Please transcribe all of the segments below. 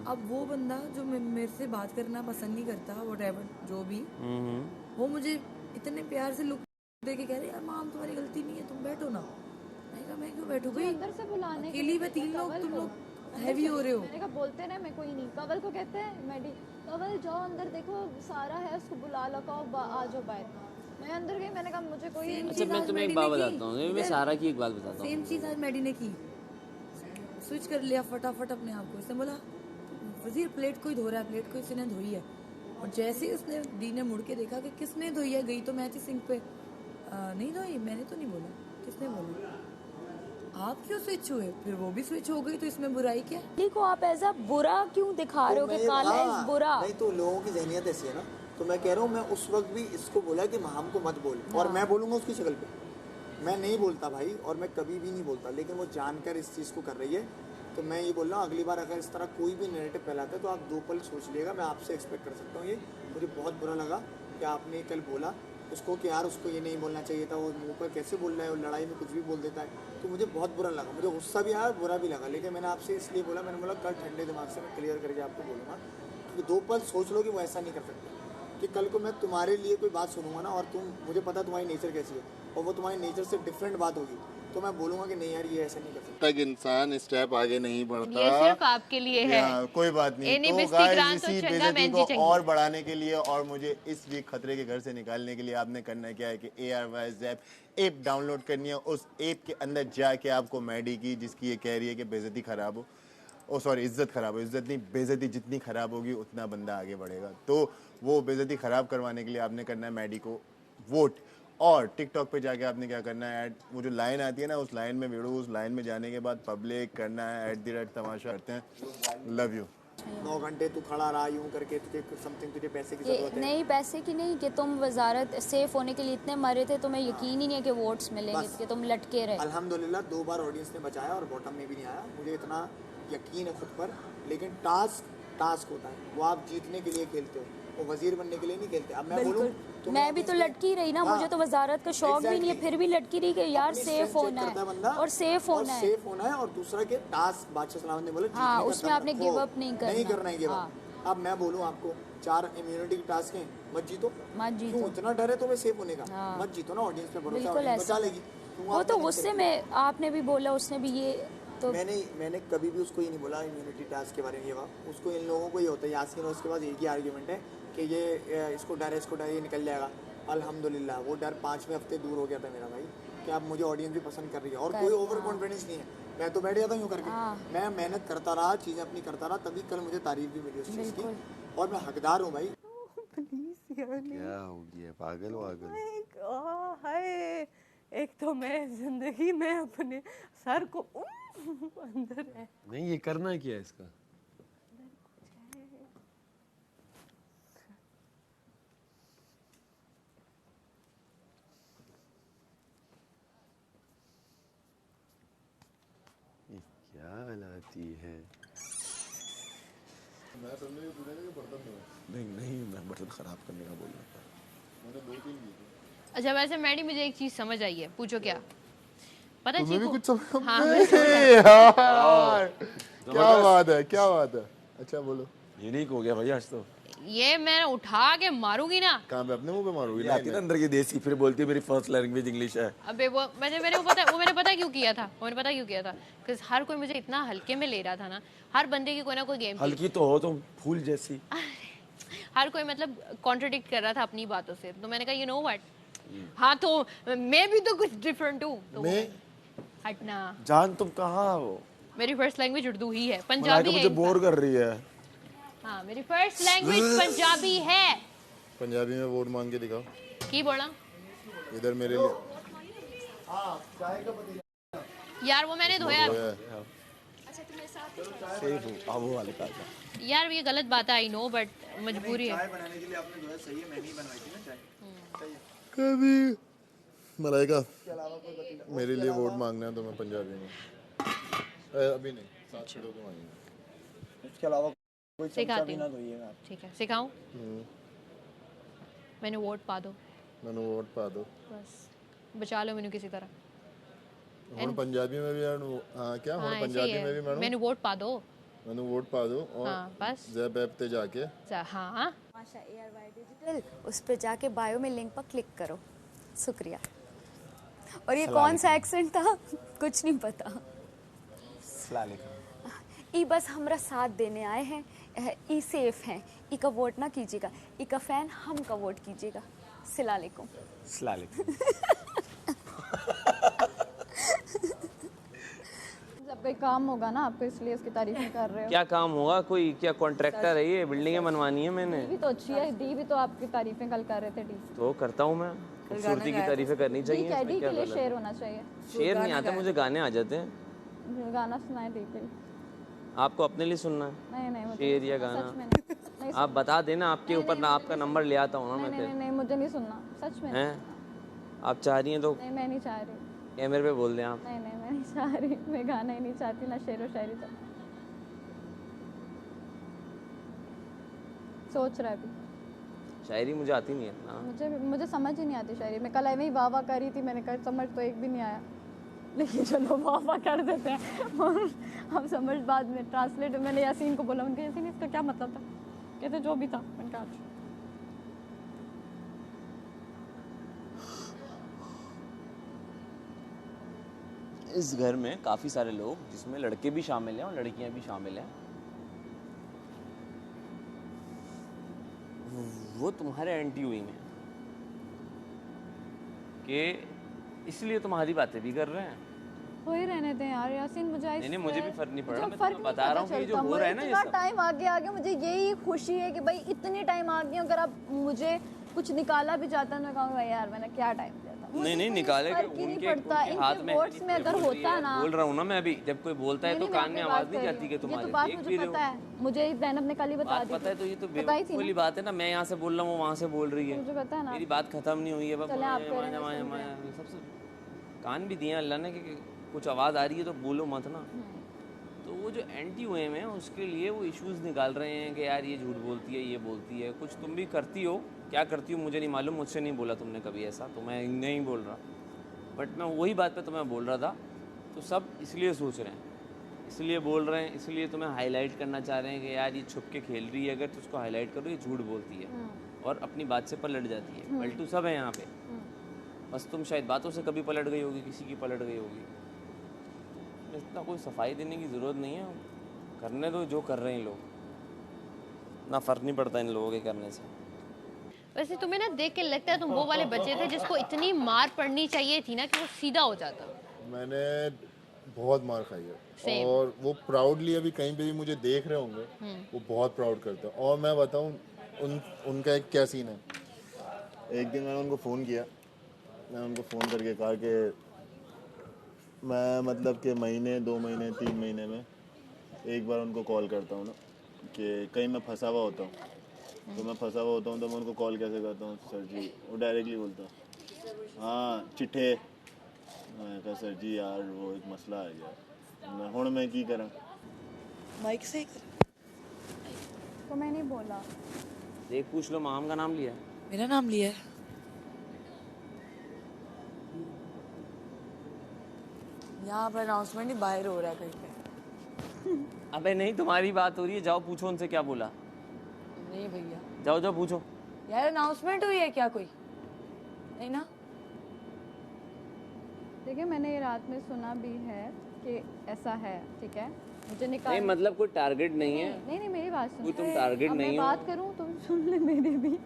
अब वो बंदा जो मेरे से बात करना पसंद नहीं करता, व्हाटएवर जो भी, वो मुझे इतने प्यार से लुक दे के कह रहे यार माम तुम्हारी गलती नहीं है, तुम बैठो ना। मैंने कहा मैं क्यों बैठू भाई, अंदर से बुलाने के अकेली लिए में 3 लोग, कंवल तुम को लोग हैवी हो रहे हो। मैंने कहा बोलते ना मैं कोई नहीं, कंवल को कहते हैं मैडी कंवल जाओ अंदर देखो सारा है उसको बुला लगाओ आ जाओ बाहर। मैं अंदर गई, मैंने कहा मुझे कोई अच्छा मैं तुम्हें एक बात बताता हूँ, मैं सारा की एक बात बताता हूँ। सेम चीज आज मैडी ने की, स्विच कर लिया फटाफट अपने आप को। इसने बोला वजीर प्लेट कोई धो रहा है, प्लेट को किसी ने धोई है। और जैसे ही उसने दी ने मुड़ के देखा कि किसने धोई है, गई तो मैं थी सिंक पे, नहीं धोई, मैंने तो नहीं बोला, किसने बोला, आप क्यों स्विच हुए? फिर वो भी स्विच हो गई, तो इसमें बुराई क्या है? को आप ऐसा बुरा क्यों दिखा रहे हो कि काला इज बुरा? नहीं तो लोगों की जहनियत ऐसी है ना, तो मैं कह रहा हूँ मैं उस वक्त भी इसको बोला कि हम को मत बोल, और मैं बोलूंगा उसकी शक्ल पे, मैं नहीं बोलता भाई, और मैं कभी भी नहीं बोलता, लेकिन वो जानकर इस चीज़ को कर रही है। तो मैं ये बोल रहा हूँ अगली बार अगर इस तरह कोई भी नैरेटिव फैलाता है तो आप 2 पल सोच लिएगा, मैं आपसे एक्सपेक्ट कर सकता हूँ। ये मुझे बहुत बुरा लगा कि आपने कल बोला उसको कि यार उसको ये नहीं बोलना चाहिए था, वो मुंह पर कैसे बोल रहा है, वो लड़ाई में कुछ भी बोल देता है। तो मुझे बहुत बुरा लगा, मुझे गुस्सा भी आया, बुरा भी लगा, लेकिन मैंने आपसे इसलिए बोला, मैंने बोला कल ठंडे दिमाग से मैं क्लियर करके आपको बोलूँगा, क्योंकि 2 पल सोच लो कि वो ऐसा नहीं कर सकता, कि कल को मैं तुम्हारे लिए कोई बात सुनूंगा ना, और तुम, मुझे पता तुम्हारी नेचर कैसी है, और वो तुम्हारी नेचर से डिफरेंट बात होगी, तो मैं बोलूँगा कि नहीं यार ये ऐसा नहीं कर सकता। तक इंसान स्टेप आगे नहीं बढ़ता। ये सिर्फ आपके लिए है, कोई बात नहीं। एनी तो बिस्ती गाइस ग्रांट तो इसी चंगा बेइज्जती महंगी को चंगी। और बढ़ाने के लिए और मुझे इस वीक खतरे के घर से निकालने के लिए आपने करना क्या है कि ARYZ ऐप डाउनलोड करनी है। उस ऐप के अंदर जाके आपको मैडी की, जिसकी ये कह रही है कि बेइज्जती खराब हो, ओ सॉरी इज्जत खराब हो, इज्जत नहीं बेइज्जती जितनी खराब होगी उतना बंदा आगे बढ़ेगा। तो वो बेइज्जती खराब करवाने के लिए आपने करना है मैडी को वोट, और टिकटॉक पे जाके आपने क्या करना है, वो जो लाइन आती है ना उस लाइन में भिड़ो, उस लाइन में जाने के बाद पब्लिक करना है @तमाशा करते हैं। Love you. 9 घंटे तू खड़ा रहा यूं करके, तुझे समथिंग, तुझे पैसे की जरूरत है? नहीं पैसे की नहीं, कि तुम वजारत सेफ होने के लिए इतने मरे थे, तुम्हें यकीन ही नहीं है कि वोट्स मिलेंगे, कि तुम लटके रहे। अल्हम्दुलिल्लाह 2 बार ऑडियंस ने बचाया और बॉटम में भी नहीं आया, मुझे इतना यकीन है खुद पर। लेकिन टास्क होता है, वो आप जीतने के लिए खेलते हो, वो वजीर बनने के लिए नहीं खेलते। अब मैं बोलूं मैं भी तो लटकी रही ना, मुझे तो वजारत का शौक भी नहीं है, फिर भी लटकी रही कि यार सेफ होना है और सेफ होना है। और दूसरा के टास्क बादशाह सलामत ने बोला हाँ, उसमें आपने गिव अप नहीं करना है गिव अप। अब मैं बोलूं आपको 4 इम्यूनिटी के टास्क हैं, मत जीतो। क्यों इतना डर है तुम्हें सेफ होने का? मत जीतो ना, ऑडियंस पे भरोसा, बचा लेगी वो तो गुस्से में आपने भी बोला, उसने भी ये तो मैंने कभी भी उसको ये नहीं बोला इम्यूनिटी टास्क के बारे में। ये उसको, इन लोगों को ये होता है, यासीन उसके पास एक ही आर्ग्यूमेंट है कि ये इसको डर है, ये निकल जाएगा। अल्हम्दुलिल्लाह वो डर 5वें हफ्ते दूर हो गया था मेरा भाई, कि अब मुझे ऑडियंस भी पसंद कर रही है, और कोई ओवर कॉन्फिडेंस नहीं है। मैं तो बैठ जाता हूँ यूँ करके, मैं मेहनत करता रहा, चीज़ें अपनी करता रहा, तभी कल मुझे तारीफ भी मिली उस चीज़ की, और मैं हकदार हूँ भाई। क्या हो गया, पागल हाय, एक तो मैं जिंदगी में अपने सर को अंदर है। नहीं ये करना क्या है इसका? क्या लाती है? मैं समझ नहीं पूछा कि बर्तन धोए। नहीं मैं बर्तन खराब करने का बोल रहा था। मैंने 2-3 की थी। अच्छा वैसे मैडी मुझे एक चीज समझ आई है, पूछो क्या पता है? तुम्हें भी कुछ समझ? हाँ, यार क्या बात है। अच्छा बोलो। यूनिक हो गया भाई आज तो। ये मैं उठा के मारूंगी ना। कहाँ पे? अपने मुंह पे मारोगी? आती है ना अंदर की देसी, फिर बोलती है मेरी फर्स्ट लैंग्वेज इंग्लिश है। अबे वो मैंने पता क्यों किया था, बिकॉज हर कोई मुझे इतना हल्के में ले रहा था ना, हर बंदे की कोई ना कोई गेम हल्की तो हो तुम, फूल जैसी। हर कोई मतलब कॉन्ट्रडिक्ट कर रहा था अपनी बातों से, तो मैंने कहा यू नो व्हाट, हाँ तो मैं भी तो कुछ डिफरेंट हूँ, तो हटना। जान तुम कहाँ हो? मेरी फर्स्ट लैंग्वेज उर्दू ही है, पंजाबी है। मुझे बोर कर रही है। हाँ मेरी फर्स्ट लैंग्वेज पंजाबी है। पंजाबी में वोट मांग के दिखाओ। की बोला इधर मेरे लिए। यार वो मैंने धोया। सेफ हूँ, अब वो वाले का। यार ये गलत बात है, आई नो, बट मजबूरी है। चाय बनाने के लिए आपने धोया, सही है, मैं नहीं बनवाई थी ना चाय। कभी मलाइका मेरे लिए वोट मांगना है तो मैं पंजाबी में, अभी नहीं, साथ खड़े होकर मांगेंगे। इसके अलावा कोई सिखाती भी ना धोइएगा आप। ठीक है, सिखाऊं? मैंने वोट पा दो, बस बचा लो मैंने किसी तरह। पंजाबी में भी क्या हाँ, पंजाबी में भी मैंने वोट पा दो। मैंने वोट पा दो और हाँ बस ज़ैप ऐप पे जाके हाँ आशा ARY डिजिटल, उस पर जाके बायो में लिंक पर क्लिक करो। शुक्रिया। और ये कौन सा एक्सेंट था कुछ नहीं पता। ई बस हमरा साथ देने आए हैं, ई सेफ हैं, ई का वोट ना कीजिएगा, ई का फैन हम का वोट कीजिएगा। सलालेकुम। जब कोई काम होगा ना आपको इसलिए उसकी तारीफें कर रहे हो। क्या काम होगा? कोई क्या कॉन्ट्रैक्टर है? ये बिल्डिंगें बनवानी है मैंने। डी भी तो अच्छी है, डी भी तो आपकी तारीफें कल कर रहे थे। डी तो करता हूँ मैं, खूबसूरती की तारीफें करनी चाहिए। क्या इसमें डी क्या के लिए गलत शेर है? होना चाहिए। शेर नहीं आता मुझे, गाने आ जाते हैं। गाना सुनाए डी के लिए। आपको अपने लिए सुनना है नहीं नहीं मुझे शेर या सच में गाना? नहीं आप बता देना, आपके ऊपर ना आपका नंबर ले आता हूँ ना मैं नहीं फिर। नहीं मुझे नहीं सुनना, सच में हैं? आप चाह रही हैं तो नहीं, मैं नहीं चाह रही। कैमरे पे बोल दें आप। नहीं मैं नहीं चाह रही, मैं गाना ही नहीं चाहती, ना शेर व शायरी तक। सोच रहा है अभी। शायरी मुझे आती नहीं है ना। मुझे समझ ही नहीं आती शायरी। मैं कल ऐਵੇਂ ही वाह वाह करी थी, मैंने कहा समझ तो एक भी नहीं आया, लेकिन चलो वाह वाह कर देते हैं और हम समझ बाद में ट्रांसलेट। मैंने यासीन को बोला, उनके यासीन इसका क्या मतलब था? कहते जो भी था। मैंने कहा इस घर में काफ़ी सारे लोग, जिसमें लड़के भी शामिल हैं और लड़कियां भी शामिल हैं, वो तुम्हारे एंटी हुई में कि इसलिए तुम्हारी बातें भी कर रहे हैं। हो ही रहने दें यार यासीन, मुझे नहीं मुझे भी फर्क नहीं पड़ रहा, मैं फर्क तुम्हें बता रहा हूँ कि जो हो रहा है ना ये सब। टाइम आगे आ गया, मुझे यही खुशी है कि भाई इतनी टाइम आ गई। अगर आप मुझे कुछ निकाला भी जाता है, मैं कहूँगा यार मैंने क्या टाइम दिया था। नहीं निकाले उनके हाथ में वोट्स में अगर होता ना। बोल रहा हूँ ना मैं अभी, जब कोई बोलता है तो कान में आवाज नहीं जाती कि तुम्हारे। ये तो बात मुझे पता है, मुझे ज़ैनब ने कल ही बता दी। पता है तो ये तो बेवकूफ़ी बात है ना। मैं यहाँ से बोल रहा हूँ, वहाँ से बोल रही है, मुझे पता है ना। मेरी बात खत्म नहीं हुई है। सबसे कान भी दिया अल्लाह ने कि कुछ आवाज़ आ रही है तो बोलो मत ना। तो वो जो एंटी हुए हैं उसके लिए वो इश्यूज़ निकाल रहे हैं कि यार ये झूठ बोलती है, ये बोलती है। कुछ तुम भी करती हो, क्या करती हो मुझे नहीं मालूम, मुझसे नहीं बोला तुमने कभी ऐसा, तो मैं नहीं बोल रहा। बट मैं वही बात पे तुम्हें बोल रहा था। तो सब इसलिए सोच रहे हैं, इसलिए बोल रहे हैं, इसलिए तुम्हें हाईलाइट करना चाह रहे हैं कि यार ये छुप के खेल रही है, अगर तो उसको हाईलाइट करो ये झूठ बोलती है और अपनी बात से पलट जाती है। पलटू सब है यहाँ पे, बस तुम शायद बातों से कभी पलट गई होगी, किसी की पलट गई होगी। इतना कोई सफाई देने की ज़रूरत नहीं है, करने दो जो कर रहे हैं लोग, ना फ़र्क नहीं पड़ता इन लोगों के करने से। वैसे तुम्हें ना देख के लगता है तुम वो वाले बच्चे थे जिसको इतनी मार पड़नी चाहिए थी ना कि वो सीधा हो जाता। मैंने बहुत मार खाई है और वो प्राउडली अभी कहीं पे भी मुझे देख रहे होंगे वो बहुत प्राउड करते हैं। और मैं बताऊं उनका एक क्या सीन है। एक दिन मैंने उनको फ़ोन किया, मैंने उनको फ़ोन करके कहा कि मैं मतलब कि महीने 2 महीने 3 महीने में एक बार उनको कॉल करता हूँ ना कि कहीं मैं फंसा हुआ होता हूँ, तो मैं फंसा हुआ होता हूँ तो मैं उनको कॉल कैसे करता हूँ? सर जी, वो डायरेक्टली बोलता हाँ चिट्ठे। मैं कहा सर जी यार वो एक मसला आ गया, मैं हुण मैं की करा। माइक से तो मैं नहीं बोला। देख पूछ लो, माम का नाम लिया, मेरा नाम लिया है। यहाँ पर अनाउंसमेंट ही बाहर हो रहा है कहीं पे। अबे नहीं तुम्हारी बात हो रही है, जाओ पूछो उनसे क्या बोला। नहीं भैया, जाओ जाओ पूछो। यार अनाउंसमेंट हुई है क्या कोई? नहीं ना। देखिए मैंने ये रात में सुना भी है कि ऐसा है, ठीक है। मुझे निकाल नहीं मतलब कोई टारगेट नहीं है। नहीं मेरी बात सुन। कोई तुम टारगेट नहीं हो। मैं बात करूं तुम सुन ले मेरी भी।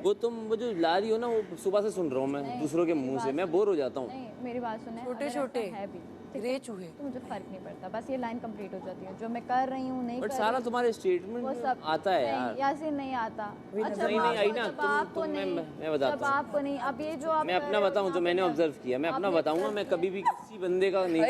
वो जो ला रही हो ना, वो सुबह से सुन रहा हूँ मैं दूसरों के मुंह से, मैं बोर हो जाता हूँ। नहीं मेरी बात सुने, छोटे छोटे है भी ग्रे चूहे, तो मुझे फर्क नहीं पड़ता, बस ये लाइन कंप्लीट हो जाती है। जो मैं कर रही हूँ नहीं बट कर सारा रही, तुम्हारे स्टेटमेंट वो सब आता है यार। यासीन नहीं आता। अच्छा नहीं आई ना जब आपको मैं जब बताता हूँ। आपको नहीं, अब ये जो आप मैं अपना बताऊँ जो मैंने ऑब्जर्व किया, मैं अपना बताऊँगा। मैं कभी भी किसी बंदे का नहीं,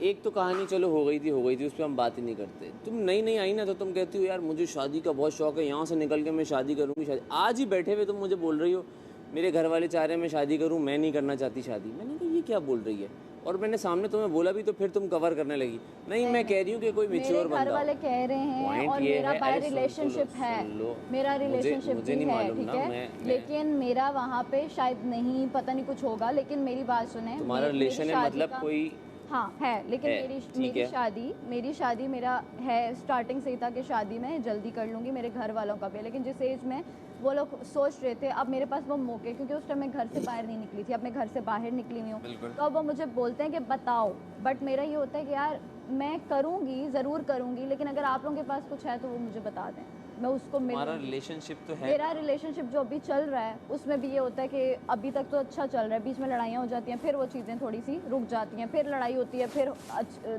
एक तो कहानी चलो हो गई थी, उस पर हम बात ही नहीं करते। तुम नई आई ना तो तुम कहती हो यार मुझे शादी का बहुत शौक है, यहाँ से निकल के मैं शादी करूँगी। शादी आज ही बैठे हुए तुम मुझे बोल रही हो मेरे घर वाले चाह रहे हैं मैं शादी करूँ, मैं नहीं करना चाहती शादी। मैंने कहा ये क्या बोल रही है, और मैंने सामने तुम्हें बोला भी तो फिर तुम कवर करने लगी। नहीं मैं कह रही हूँ कि कोई मैच्योर बंदा। घर वाले कह रहे हैं और मेरा बाय रिलेशनशिप है, मेरा रिलेशनशिप भी है, ठीक है। लेकिन मेरा वहाँ पे शायद नहीं, पता नहीं कुछ होगा, लेकिन मेरी बात सुने। तुम्हारा रिलेशन है मतलब कोई हाँ है, लेकिन है, मेरी ठीक है। मेरी शादी मेरा है स्टार्टिंग से ही था कि शादी मैं जल्दी कर लूँगी, मेरे घर वालों का भी। लेकिन जिस एज में वो लोग सोच रहे थे, अब मेरे पास वो मौके, क्योंकि उस टाइम मैं घर से बाहर नहीं निकली थी, अब मैं घर से बाहर निकली हुई हूँ, बिल्कुल। तो अब वो मुझे बोलते हैं कि बताओ। बट मेरा ये होता है कि यार मैं करूँगी, ज़रूर करूँगी, लेकिन अगर आप लोगों के पास कुछ है तो वो मुझे बता दें, मैं उसको हमारा मिलूंगी। रिलेशनशिप तो है। मेरा रिलेशनशिप जो अभी चल रहा है उसमें भी ये होता है कि अभी तक तो अच्छा चल रहा है, बीच में लड़ाइयाँ हो जाती हैं, फिर वो चीज़ें थोड़ी सी रुक जाती हैं, फिर लड़ाई होती है, फिर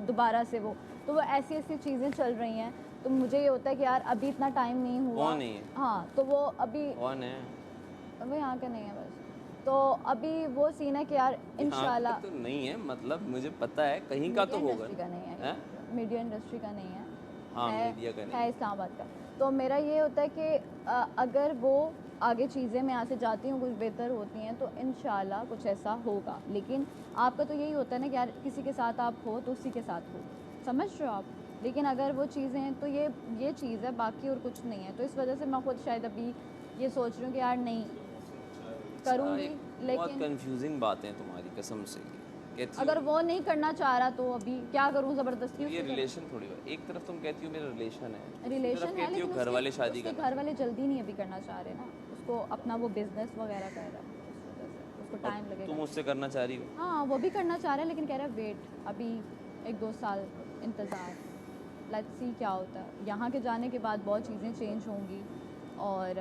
दोबारा से वो, तो वो ऐसी ऐसी चीज़ें चल रही हैं। तो मुझे ये होता है कि यार अभी इतना टाइम नहीं हुआ। कौन है ये? हाँ, तो वो अभी कौन है? वो यहाँ का नहीं है बस। तो अभी वो सीन है कि यार इंशाल्लाह तो नहीं है, मतलब मुझे पता है कहीं का तो मीडिया होगा। इंडस्ट्री का नहीं है, हैं? मीडिया इंडस्ट्री का नहीं है, हाँ, मीडिया का नहीं। है इस्लामाबाद का। तो मेरा ये होता है कि अगर वो आगे चीज़ें मैं यहाँ से जाती हूँ कुछ बेहतर होती हैं तो इंशाल्लाह कुछ ऐसा होगा। लेकिन आपका तो यही होता है ना कि यार किसी के साथ आप हो तो उसी के साथ हो, समझ रहे हो आप। लेकिन अगर वो चीज़ें हैं तो ये चीज़ है, बाकी और कुछ नहीं है। तो इस वजह से मैं खुद शायद अभी ये सोच रही हूँ कि यार नहीं करूँगी, बहुत लेकिन कंफ्यूजिंग बातें हैं तुम्हारी, कसम से। कहती हो अगर वो नहीं करना चाह रहा तो अभी क्या करूँ, ज़बरदस्ती ये उसको करूँ? रिलेशन थोड़ी है। एक तरफ तुम कहती हो मेरा रिलेशन है, रिलेशन तरफ है, कहती हो लेकिन घर वाले शादी उसके करना। घर वाले जल्दी नहीं अभी करना चाह रहे ना, उसको अपना वो बिजनेस वगैरह कर रहा है, उस वजह से उसको टाइम तुम लगेगा। मुझसे करना चाह रही हो? हाँ, वो भी करना चाह रहा है, लेकिन कह रहा है वेट, अभी 1-2 साल इंतज़ार, लेट्स सी क्या होता है। यहाँ के जाने के बाद बहुत चीज़ें चेंज होंगी और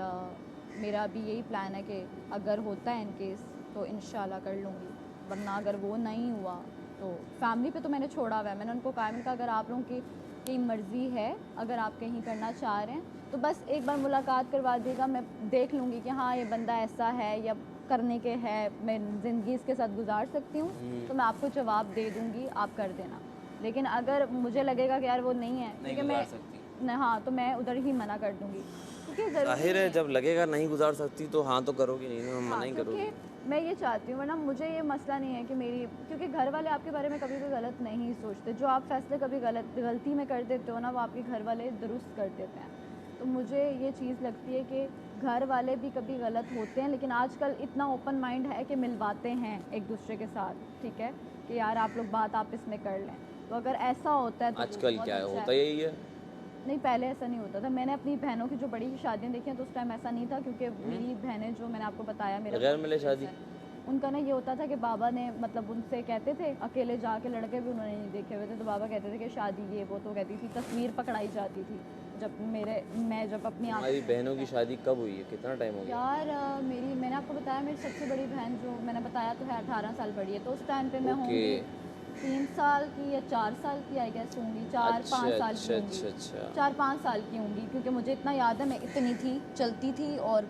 मेरा अभी यही प्लान है कि अगर होता है इन केस तो इंशाल्लाह कर लूँगी, वरना अगर वो नहीं हुआ तो फैमिली पे तो मैंने छोड़ा हुआ है। मैंने उनको कहा, मैंने कहा अगर आप लोगों की मर्ज़ी है, अगर आप कहीं करना चाह रहे हैं तो बस एक बार मुलाकात करवा दीजिएगा, मैं देख लूँगी कि हाँ ये बंदा ऐसा है या करने के है, मैं ज़िंदगी इसके साथ गुजार सकती हूँ, तो मैं आपको जवाब दे दूँगी, आप कर देना। लेकिन अगर मुझे लगेगा कि यार वो नहीं है, नहीं क्योंकि गुजार मैं सकती। हाँ तो मैं उधर ही मना कर दूँगी, क्योंकि ज़रूरी जाहिर है नहीं जब लगेगा नहीं गुजार सकती तो हाँ तो करोगी, नहीं तो मना ही करोगी। क्योंकि मैं ये चाहती हूँ, वरना मुझे ये मसला नहीं है कि मेरी, क्योंकि घर वाले आपके बारे में कभी भी गलत नहीं सोचते। जो आप फैसले कभी गलती में कर देते हो ना, वो आपके घर वाले दुरुस्त कर देते हैं। तो मुझे ये चीज़ लगती है कि घर वाले भी कभी गलत होते हैं, लेकिन आजकल इतना ओपन माइंड है कि मिलवाते हैं एक दूसरे के साथ, ठीक है, कि यार आप लोग बात आपस में कर लें। तो अगर ऐसा होता है तो वो आजकल बहुत क्या है, अच्छा होता यही है। नहीं, पहले ऐसा नहीं होता था। मैंने अपनी बहनों की जो बड़ी शादियां देखी हैं तो उस टाइम ऐसा नहीं था, क्योंकि मेरी बहनें जो मैंने आपको बताया मेरा गैर मिले शादी? उनका ना ये होता था कि बाबा ने मतलब उनसे कहते थे, अकेले जाके लड़के भी उन्होंने नहीं देखे हुए थे, तो बाबा कहते थे कि शादी ये वो, तो कहती थी तस्वीर पकड़ाई जाती थी। मैं जब अपनी हमारी बहनों की शादी कब हुई है, कितना टाइम हो गया? यार मैंने आपको बताया मेरी सबसे बड़ी बहन जो मैंने बताया तो है 18 साल बड़ी है, तो उस टाइम पे मैं होंगी 3 साल की या 4 साल की, आई गेस होंगी 4-5 साल की होंगी, अच्छा। 4-5 साल की होंगी, क्योंकि मुझे इतना याद है मैं इतनी थी, चलती थी और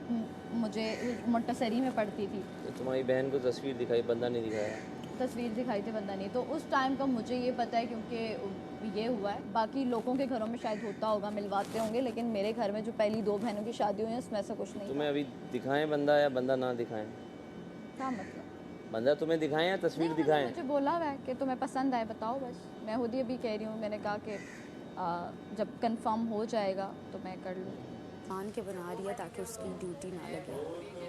मुझे मोंटेसरी में पढ़ती थी। तो तुम्हारी बहन को तस्वीर दिखाई, बंदा नहीं दिखाया? तस्वीर दिखाई थी, बंदा नहीं। तो उस टाइम का मुझे ये पता है क्योंकि ये हुआ है। बाकी लोगों के घरों में शायद होता होगा, मिलवाते होंगे, लेकिन मेरे घर में जो पहली 2 बहनों की शादी हुई है उसमें ऐसा कुछ नहीं तुम्हें अभी दिखाएं बंदा या बंदा ना दिखाएं? था। मतलब बंदा तुम्हें दिखाएं या तस्वीर दिखाएं? मुझे बोला हुआ है कि तुम्हें पसंद आए बताओ, बस। मैं खुद ही अभी कह रही हूँ, मैंने कहा कि जब कंफर्म हो जाएगा तो मैं कर लूँ। मान के बना रही है ताकि उसकी ड्यूटी ना लगे।